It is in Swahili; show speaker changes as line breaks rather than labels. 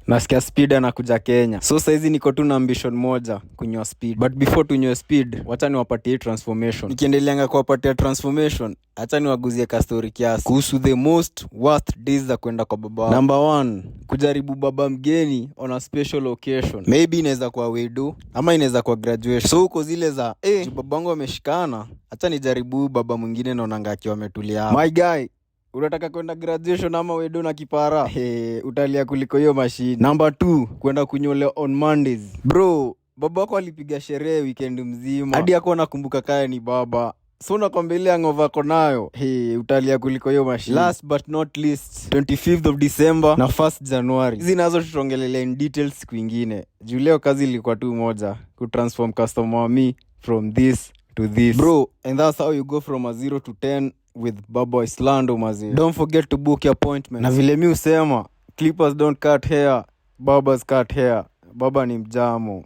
Nasikia Speed anakuja Kenya. So saizi niko tu na ambition moja, kunywa Speed. But before tunywe Speed, wacha niwapatie transformation. Nikiendeleanga kuwapatia transformation, acha niwaguzie ka story kiasi kuhusu the most worth days za kwenda kwa baba. Number 1, kujaribu baba mgeni on a special occasion. Maybe inaweza kuwa wedu ama inaweza kuwa graduation. So uko zile za babangu ameshikana, acha nijaribu baba mwingine naonanga akiwa ametulia. My guy, unataka kwenda graduation ama wedo na kipara? Utalia kuliko hiyo machine. Number 2, kwenda kunyole on Mondays. Bro, baba wako alipiga sherehe weekend mzima hadi yako nakumbuka kaya ni baba. So nakwambia ile hangover ko nayo, utalia kuliko hiyo machine. Last but not least, 25th of December na 1st January. Hizi nazo tutongelele in details siku ingine. Juu leo kazi ilikuwa tu moja, kutransform customer wa me from this to this. Bro, and that's how you go from a 0 to 10 with Baba Islando mazi. Don't forget to book your appointment. Na vile mi usema, clippers don't cut hair, babas cut hair. Baba ni mjamo.